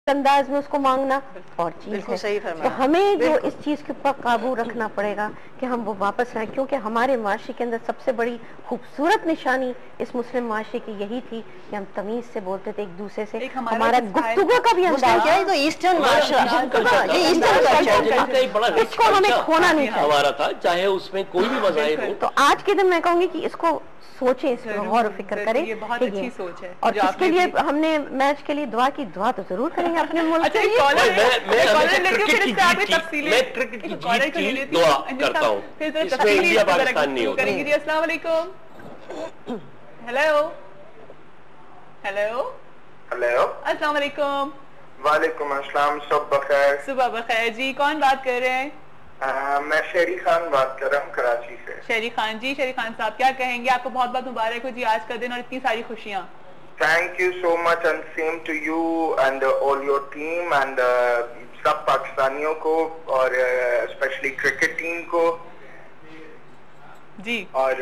अंदाज में उसको मांगना और चीज है। तो हमें जो इस चीज के ऊपर काबू रखना पड़ेगा कि हम वो वापस आए, क्योंकि हमारे माशरे के अंदर सबसे बड़ी खूबसूरत निशानी इस मुस्लिम माशरे की यही थी कि हम तमीज से बोलते थे एक दूसरे से, हमारा गुफ्तगू का भी अंदाज है। तो ईस्टर्न माशरा, ये ईस्टर्न कल्चर, इसको हमें खोना नहीं चाहिए हमारा था, चाहे उसमें कोई भी मज़ाहिब हो। तो आज के दिन मैं कहूंगी कि इसको सोचें, इस पर गौर और फिक्र करें। ये बहुत अच्छी सोच है। और इसके लिए हमने मैच के लिए दुआ की, दुआ तो जरूर करेंगे अपने मुल्क के लिए। मैं क्रिकेट की जीत की दुआ करता हूँ, इसमें इंडिया पाकिस्तान नहीं होता। करेंगे जी। अस्सलाम वालेकुम। हेलो हेलो हेलो, अस्सलाम वालेकुम। वालेकुम अस्सलाम, सब बखैर। सुबह बखैर जी, कौन बात कर रहे हैं? मैं शेरी खान बात कर रहा हूँ कराची से। शेरी खान जी, शेरी खान साहब क्या कहेंगे? आपको बहुत बहुत मुबारक हो जी आज का दिन और इतनी सारी खुशियाँ। Thank you so much and same to you and all your team एंड सब पाकिस्तानियों को और स्पेशली क्रिकेट टीम को जी। और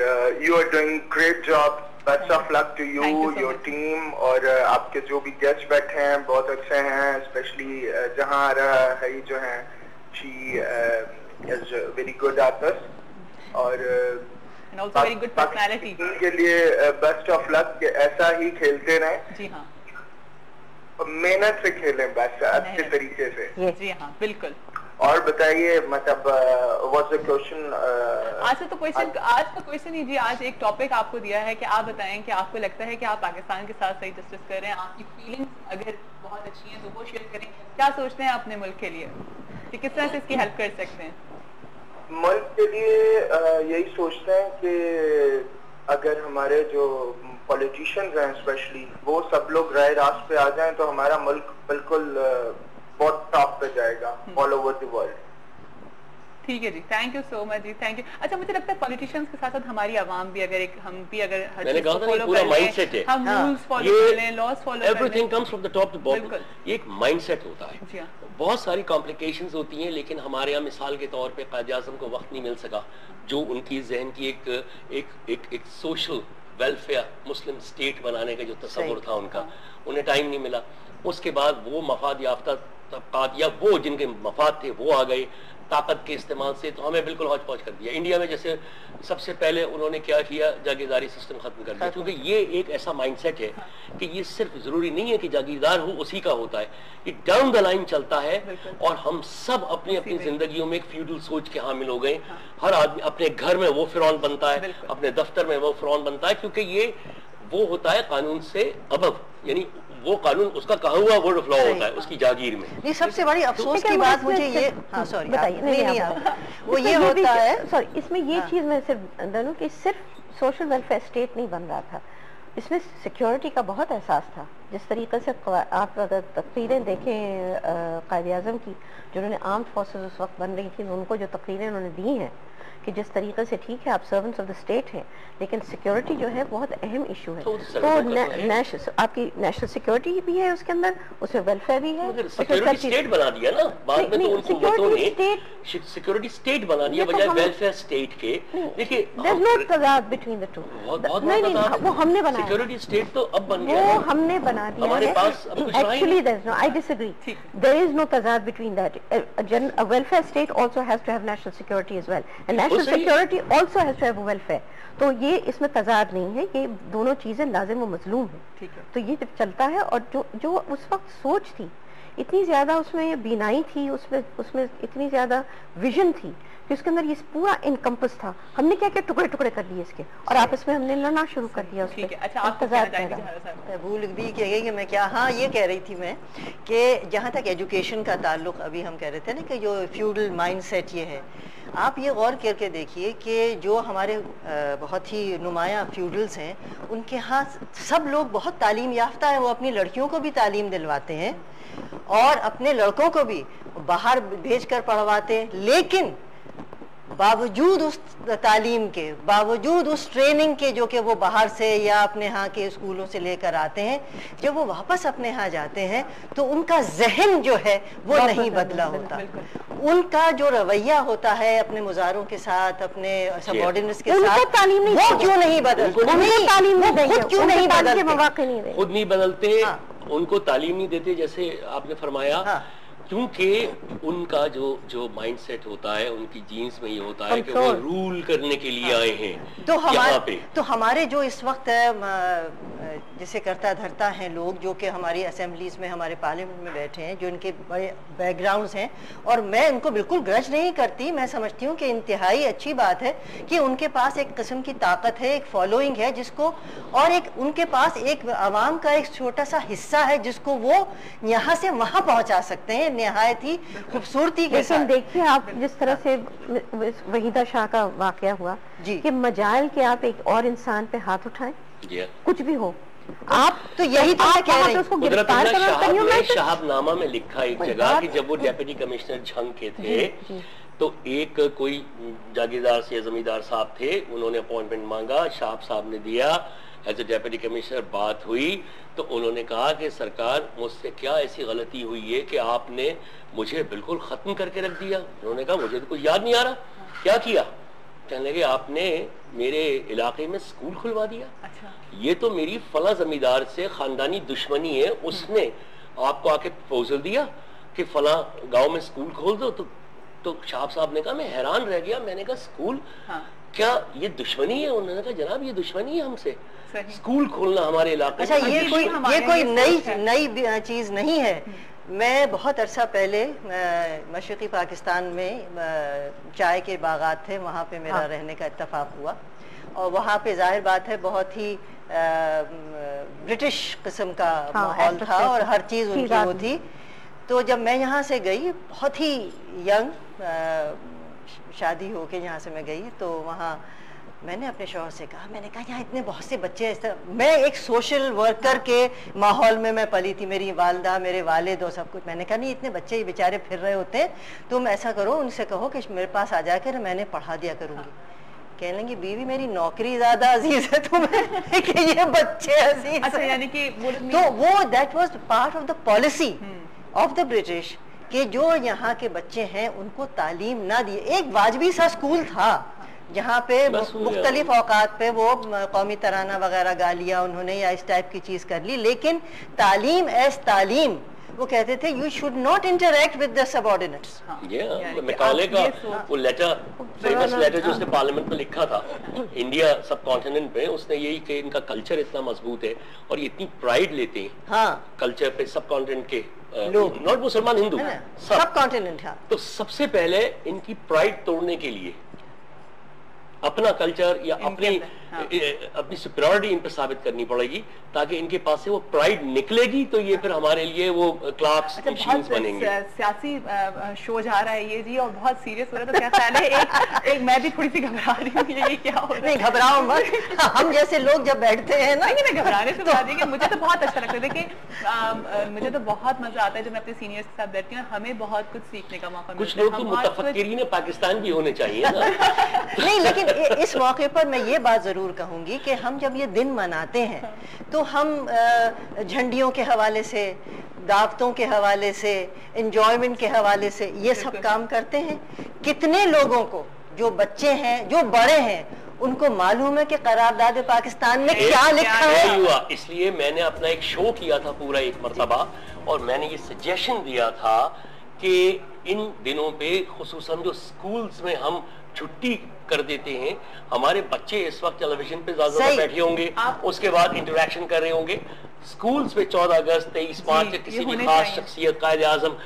you are doing great job, best of luck to you, your team. और आपके जो भी गेस्ट बैठे हैं बहुत अच्छे हैं, स्पेशली जहाँ है जो है she is very good at this और and also very good personality के लिए बेस्ट ऑफ लक कि ऐसा ही खेलते रहें। जी हाँ, मेहनत से खेलें बस अच्छे तरीके से। जी हाँ बिल्कुल। और बताइए मतलब व्हाट्स द क्वेश्चन? आज तो क्वेश्चन, आज का क्वेश्चन ही जी, आज एक टॉपिक आपको दिया है कि आप बताएं कि आपको लगता है कि आप पाकिस्तान के साथ सही जस्टिस कर रहे हैं, आपकी फीलिंग्स अगर बहुत अच्छी हैं तो वो शेयर करें। क्या सोचते हैं अपने मुल्क के लिए कि किस तरह से इसकी हेल्प कर सकते हैं? मुल्क के लिए यही सोचते हैं कि अगर हमारे जो पॉलिटिशियंस हैं स्पेशली वो सब लोग राय रास्त पे आ जाएं तो हमारा मुल्क बिल्कुल बहुत टॉप पे जाएगा ऑल ओवर द वर्ल्ड। ठीक है जी, थैंक यू सो मच जी, थैंक यू। अच्छा, मुझे लगता है पॉलिटिशियंस के साथ साथ हमारी आवाम भी अगर हम भी अगर हर चीज को फॉलो पूरा कर माइंडसेट है, हम रूल्स फॉलो कर लें, लॉज फॉलो कर लें, everything comes from the top to bottom. ये एक माइंडसेट होता है। जी हाँ। बहुत सारी कॉम्प्लिकेशंस होती हैं, लेकिन हमारे यहाँ मिसाल के तौर पे कायद आज़म को वक्त नहीं मिल सका जो उनकी जहन की एक सोशल वेलफेयर मुस्लिम स्टेट बनाने का जो तस्वुर था उनका, उन्हें टाइम नहीं मिला। उसके बाद वो मफाद याफ्ता तबकात या वो जिनके मफाद थे वो आ गए ताकत के इस्तेमाल से, तो हमें बिल्कुल हौच पौच कर दिया। इंडिया में जैसे सबसे पहले उन्होंने क्या किया, जागीरदारी सिस्टम खत्म कर दिया, क्योंकि ये एक ऐसा माइंडसेट है कि ये सिर्फ जरूरी नहीं है कि जागीरदार हो उसी का होता है, ये डाउन द लाइन चलता है। और हम सब अपनी अपनी जिंदगियों में एक फ्यूडल सोच के हामिल हो गए। हर आदमी अपने घर में वो फिरौन बनता है, अपने दफ्तर में वो फिरौन बनता है, क्योंकि ये वो होता है कानून से अबव, यानी वो कानून उसका कहा हुआ वर्ड ऑफ लॉ होता है उसकी जागीर में। ये सबसे बड़ी अफसोस की बात मुझे ये, हाँ सॉरी बताइए, नहीं वो ये होता है, सॉरी इसमें ये चीज मैं सिर्फ दूं कि सिर्फ सोशल वेलफेयर स्टेट नहीं बन रहा था, इसमें सिक्योरिटी का बहुत एहसास था। जिस तरीके से आप अगर तकरीरें देखें कायद आज़म की, जो उन्होंने आर्म्ड फोर्सेस उस वक्त बन रही थी, उनको जो तकरीरें उन्होंने दी हैं कि जिस तरीके से ठीक है आप सर्वेंट्स ऑफ द स्टेट हैं, लेकिन सिक्योरिटी जो है बहुत अहम इशू है। तो आपकी नेशनल सिक्योरिटी भी है उसके अंदर, उसमें वेलफेयर भी है। सिक्योरिटी स्टेट बना दिया ना बाद में, तो उनको वोटों ने सिक्योरिटी स्टेट बना दिया बजाय वेलफेयर स्टेट के। देखिए देयर इज नो तजाद बिटवीन द टू। नहीं, वो हमने बनाया, सिक्योरिटी स्टेट तो अब बन गया, वो हमने बना दिया है। Actually there is no, I disagree, there is no तजाद between that. A welfare state also has to have national security as well, and national security also has to have welfare. तो ये इसमें तजाद नहीं है, ये दोनों चीजें लाजिम व मजलूम है। तो ये जब चलता है, और जो उस वक्त सोच थी इतनी ज्यादा, उसमें बीनाई थी, उसमें इतनी ज्यादा विजन थी कि उसके अंदर ये पूरा इनकम्पस था। हमने क्या क्या टुकड़े टुकड़े कर लिए इसके, और आपस में हमने लड़ना शुरू कर दिया उसके। अच्छा, आप भूल भी कह कि मैं क्या, हाँ ये कह रही थी मैं कि जहाँ तक एजुकेशन का ताल्लुक, अभी हम कह रहे थे ना कि जो फ्यूडल माइंडसेट ये है, आप ये गौर करके देखिए कि जो हमारे बहुत ही नुमाया फ्यूडल्स हैं, उनके यहाँ सब लोग बहुत तालीम याफ्ता हैं, वो अपनी लड़कियों को भी तालीम दिलवाते हैं और अपने लड़कों को भी बाहर भेजकर पढ़वाते हैं, लेकिन बावजूद उस तालीम के, बावजूद उस ट्रेनिंग के जो कि वो बाहर से या अपने यहाँ के स्कूलों से लेकर आते हैं, जब वो वापस अपने यहाँ जाते हैं तो उनका जहन जो है वो नहीं बदला होता। उनका जो रवैया होता है अपने मुजारों के साथ, अपने सबऑर्डिनेट्स के साथ, वो क्यों नहीं बदलते? खुद क्यों नहीं बदलते? खुद नहीं बदलते, उनको तालीम नहीं देते, जैसे आपने फरमाया। हाँ। क्योंकि उनका जो माइंडसेट होता है, उनकी जीन्स में ये होता है कि वो रूल करने के लिए आए हैं। तो हमारे जो इस वक्त जिसे करता धरता हैं लोग, जो कि हमारी असेंबलीज में, हमारे पार्लियामेंट में बैठे हैं, जो इनके बड़े बैकग्राउंड्स हैं, और मैं उनको बिल्कुल ग्रज नहीं करती, मैं समझती हूँ कि इंतहाई अच्छी बात है कि उनके पास एक किस्म की ताकत है, एक फॉलोइंग है जिसको, और एक उनके पास एक आवाम का एक छोटा सा हिस्सा है जिसको वो यहाँ से वहाँ पहुँचा सकते हैं निहायत ही खूबसूरती के साथ। देखिए आप जिस तरह से वहीदा शाह का वाकया हुआ कि मजाल के आप एक और इंसान पे हाथ उठाएं, कुछ भी हो, आप तो यही तो मैं कह रही हूं, उसको गिरफ्तार करना। शहाबनामा में लिखा एक जगह कि जब वो डेप्यूटी कमिश्नर झंग के थे तो एक कोई जागीरदार से जमींदार साहब थे, उन्होंने अपॉइंटमेंट मांगा, साहब ने दिया, एज ए डेप्यूटी कमिश्नर बात हुई तो उन्होंने कहा कि सरकार मुझसे क्या ऐसी गलती हुई है कि आपने मुझे बिल्कुल खत्म करके रख दिया। उन्होंने कहा मुझे तो कुछ याद नहीं आ रहा, क्या किया? कहने लगे आपने मेरे इलाके में स्कूल खुलवा दिया। अच्छा। ये तो मेरी फला जमींदार से खानदानी दुश्मनी है, उसने आपको आके प्रपोजल दिया कि फला गांव में स्कूल खोल दो। तो साहब ने कहा, मैं हैरान रह गया, मैंने कहा स्कूल? हाँ। क्या ये दुश्मनी है? उन्होंने कहा जनाब ये दुश्मनी है हमसे, स्कूल खोलना हमारे इलाके। अच्छा, ये कोई नई चीज नहीं है। मैं बहुत अरसा पहले मशरक़ी पाकिस्तान में चाय के बागात थे, वहाँ पे मेरा रहने का इत्तेफाक हुआ, और वहाँ पे जाहिर बात है बहुत ही ब्रिटिश किस्म का माहौल था और हर चीज़ उनकी वो थी। तो जब मैं यहाँ से गई, बहुत ही यंग, शादी होके यहाँ से मैं गई, तो वहाँ मैंने अपने शौहर से कहा, मैंने कहा यहाँ इतने बहुत से बच्चे इस तरह, मैं एक सोशल वर्कर के माहौल में मैं पली थी, मेरी वालदा, मेरे वालिद और सब कुछ। मैंने कहा नहीं, इतने बच्चे बेचारे फिर रहे होते हैं, तुम ऐसा करो, उनसे कहो कि मेरे पास आ जाकर मैंने पढ़ा दिया करूँगी। कहने लगी बीवी मेरी नौकरी ज्यादा अजीज है तुम्हें कि ये बच्चे अजीज। अच्छा, यानी कि तो वो that was part of the policy of the British कि जो यहाँ के बच्चे हैं उनको तालीम ना दिए। एक वाजबी सा स्कूल था जहाँ पे मुख्तलिफ औकात पे वो कौमी तराना वगैरह गा लिया उन्होंने या इस टाइप की चीज कर ली, लेकिन तालीम एज तालीम वो कहते थे you should not interact with the subordinates. Macaulay का वो लेटर, फेमस लेटर जो उसने पार्लियामेंट में लिखा था इंडिया सब कॉन्टिनेंट पे, उसने यही कि इनका कल्चर इतना मजबूत है और ये इतनी प्राइड लेते हैं हाँ कल्चर पे, सब कॉन्टिनेंट के लोग, नॉट मुसलमान हिंदू, सब कॉन्टिनेंट। हाँ, तो सबसे पहले इनकी प्राइड तोड़ने के लिए अपना कल्चर या अपनी सुपीरियरिटी इन पर साबित करनी पड़ेगी, ताकि इनके पास से वो प्राइड निकलेगी तो ये फिर हमारे लिए वो क्लार्क्स मशीन्स बनेंगे। सियासी शो जा रहा है ये जी और बहुत सीरियस हो रहा है, तो क्या ख्याल है? एक मैं भी थोड़ी सी घबरा रही हूँ, ये क्या हो रहा है? नहीं घबराओ मत, हम जैसे लोग जब बैठते हैं ना, नहीं मैं घबराने से बता दी, मुझे तो बहुत अच्छा लगता है। देखिए मुझे तो बहुत मजा आता है जब मैं अपने सीनियर्स के साथ बैठती हूँ, हमें बहुत कुछ सीखने का मौका मिलता है। कुछ लोग तो मुतफक्किरीन पाकिस्तान भी होने चाहिए ना। नहीं, लेकिन इस मौके पर मैं ये बात जरूर कहूंगी कि हम जब ये दिन मनाते हैं तो हम झंडियों के हवाले से, दावतों के हवाले से, एंजॉयमेंट के हवाले से ये सब काम करते हैं। कितने लोगों को, जो बच्चे हैं, जो बड़े हैं, उनको मालूम है कि करारदाद पाकिस्तान में क्या लिखा है? हुआ इसलिए मैंने अपना एक शो किया था पूरा एक मरतबा, और मैंने ये सजेशन दिया था कि इन दिनों पे खुसूसन जो स्कूल्स में हम छुट्टी कर देते हैं, हमारे बच्चे इस वक्त टेलीविजन पे ज्यादा बैठे होंगे, उसके बाद इंटरेक्शन कर रहे होंगे। स्कूल्स पे 14 अगस्त 23 मार्च या किसी भी खास शख्सियत, कायदे आजम,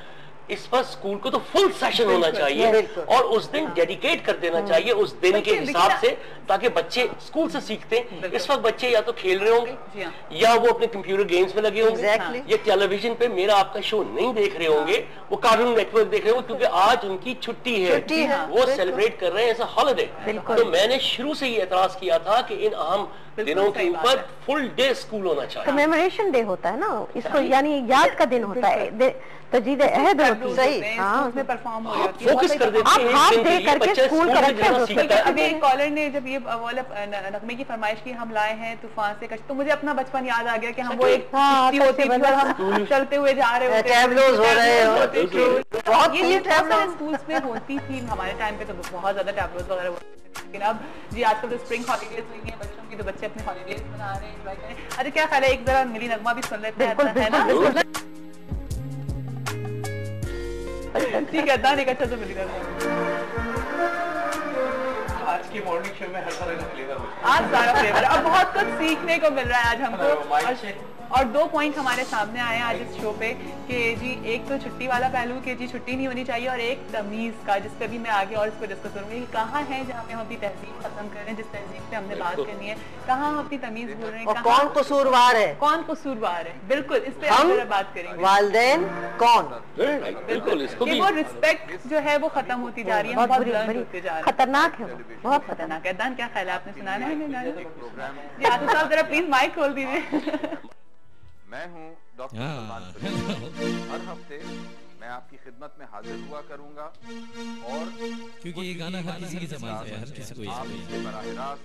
इस पर स्कूल को तो फुल सेशन होना चाहिए और उस दिन डेडिकेट कर देना चाहिए उस दिन के हिसाब से, ताकि बच्चे स्कूल से सीखते हैं। इस वक्त बच्चे या तो खेल रहे होंगे या वो अपने कंप्यूटर गेम्स में लगे होंगे, या टेलीविजन पे मेरा आपका शो नहीं देख रहे होंगे, वो कार्टून नेटवर्क देख रहे होंगे, क्योंकि आज उनकी छुट्टी है, वो सेलिब्रेट कर रहे हैं एज अ हॉलिडे। तो मैंने शुरू से ये एतराज किया था कि इन अहम दिनों के ऊपर फुल डे स्कूल होना चाहिए। कमेमोरेशन डे होता है ना इसको, यानी याद का दिन होता है, तजीद अहद होती है। सही, हाँ, उसमें परफॉर्म हो जाती है। फोकस कर देते हैं, हाफ डे करके स्कूल का रखते। अभी एक कॉलर ने जब ये नगमे की फरमाइश की हम लाए हैं तूफान से कश, तो मुझे अपना बचपन याद आ गया कि हम वो एक होती थी और हम चलते हुए जा रहे होते, टैबलोज हो रहे होते, बहुत ये स्कूल्स में होती थी हमारे टाइम पे, तो बहुत ज्यादा टैबलोज वगैरह लेकिन अब जी आजकल तो स्प्रिंग हॉलीडेज हुई है बच्चों की, तो बच्चे अपने हॉलीडेज मना रहे हैं, एंजॉय करें। अच्छा क्या ख्याल है, एक जरा मिली नगमा भी सुन लेते हैं, है ना? ठीक है, अदनान एक अच्छा सा मिली नगमा। आज की मॉर्निंग शो में हर तरह का फ्लेवर होता है, आज सारा फ्लेवर, अब बहुत कुछ सीखने को मिल रहा है आज हमको। और 2 पॉइंट हमारे सामने आए हैं आज इस शो पे कि जी एक तो छुट्टी वाला पहलू कि जी छुट्टी नहीं होनी चाहिए, और एक तमीज का, जिस पे भी मैं आगे और इसको डिस्कस करूंगी कि कहाँ है जहाँ पे हम अपनी तहजीब खत्म कर रहे हैं, जिस तहजीब पे हमने बात करनी है, कहाँ हम अपनी तमीज भूल रहे हैं, और कौन कसूरवार है, कौन कसूरवार है। बिल्कुल इस पे हम बात करेंगे, वालिदैन कौन, बिल्कुल इसको भी वो रिस्पेक्ट जो है वो खत्म होती जा रही है, बहुत ब्लंट होते जा रही है, खतरनाक है, बहुत खतरनाक है। अदनान क्या ख्याल है, आपने सुना है जी आतिफ साहब जरा प्लीज माइक खोल दीजिए। मैं हूं डॉक्टर सलमान फरीद। हर हफ्ते मैं आपकी खिदमत में हाजिर हुआ करूंगा, और क्योंकि ये गाना हर किसी की ज़बान पे है, हर किसी को आप इससे बराह रास्त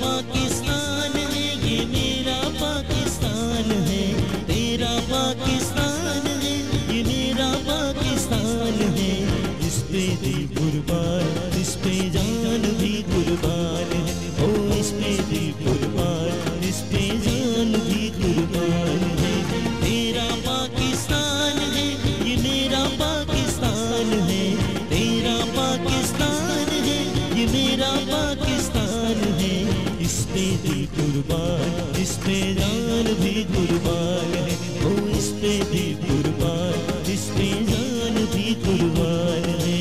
पाकिस्तान है, ये मेरा पाकिस्तान है, तेरा पाकिस्तान है, ये मेरा पाकिस्तान है, इस पे दिल कुर्बान, इस पे जान भी कुर्बान है, ओ इस पे दिल कुर्बान, इस पे जान भी कुर्बान है। तेरा पाकिस्तान है, ये मेरा पाकिस्तान है, तेरा पाकिस्तान है, ये मेरा पाकिस्तान है, इस पे दिल कुर्बान, इस पे जान भी कुर्बान है, ओ इस पे दिल कुर्बान, इस पे जान भी कुर्बान है।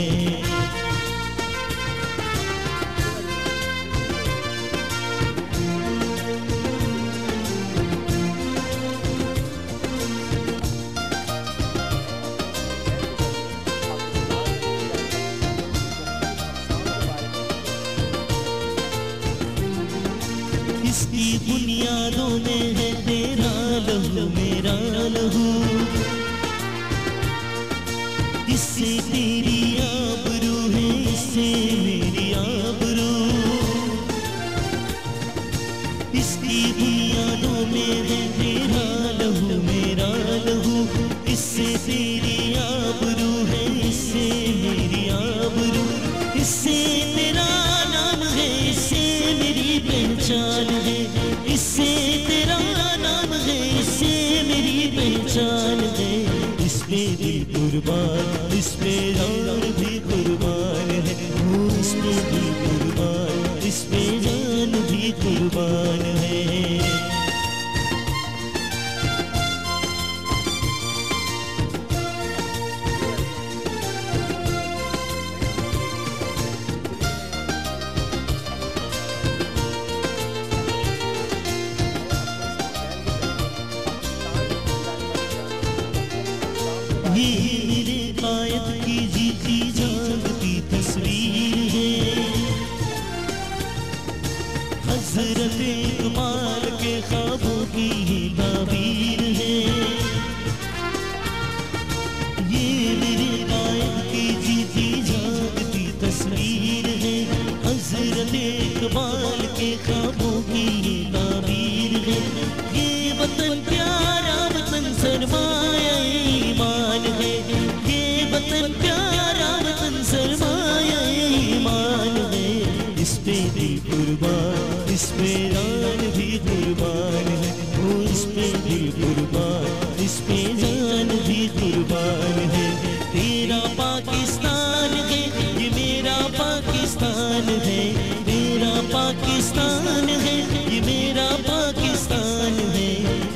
इसकी बुनियादों में है तेरा लहू मेरा लहू, इससे तेरी आबरू है, इससे मेरी आबरू, इसकी बुनियादों में है तेरा लहू मेरा लहू, इससे तेरी आबरू है, इससे मेरी आबरू, इससे तेरा नाम है, इससे मेरी पहचान है, इससे तेरा नाम है, इससे मेरी पहचान है, इस पे दिल कुर्बान, इस पे जान भी कुर्बान है, ओ इस पे दिल कुर्बान, इस पे जान भी कुर्बान है। ये मेरे कायद की जीती जागती तस्वीर है, हजरत इकबाल के ख्वाबों की ये ताबीर है। ये मेरे कायद की जीती जागती तस्वीर है, हजरत इकबाल के ख्वाबों की ये ताबीर है। ये वतन प्यारा वतन सरमाया ईमान है, ये वतन प्यारा वतन सरमाया ईमान है, इस पे दिल कुर्बान, इस पे जान भी कुर्बान है, ओ इस पे दिल कुर्बान, इस पे जान भी कुर्बान है। तेरा पाकिस्तान है, ये मेरा पाकिस्तान है, तेरा पाकिस्तान है, ये मेरा पाकिस्तान है,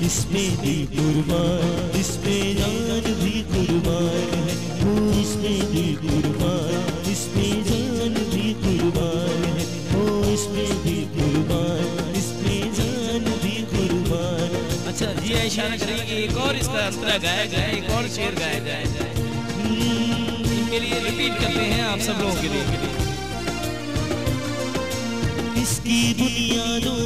इस पे दिल कुर्बान, इस पे जान भी कुर्बान है, ओ इस पे दिल कुर्बान, इस पे जान भी कुर्बान है, ओ इस पे दिल कुर्बान, इस पे जान भी कुर्बान। अच्छा जी इशारा करेंगे कि एक और इसका अंतरा गाया जाए, एक और शेर गाया जाए, इनके लिए रिपीट करते हैं आप सब लोगों के लिए। इसकी बुनियादों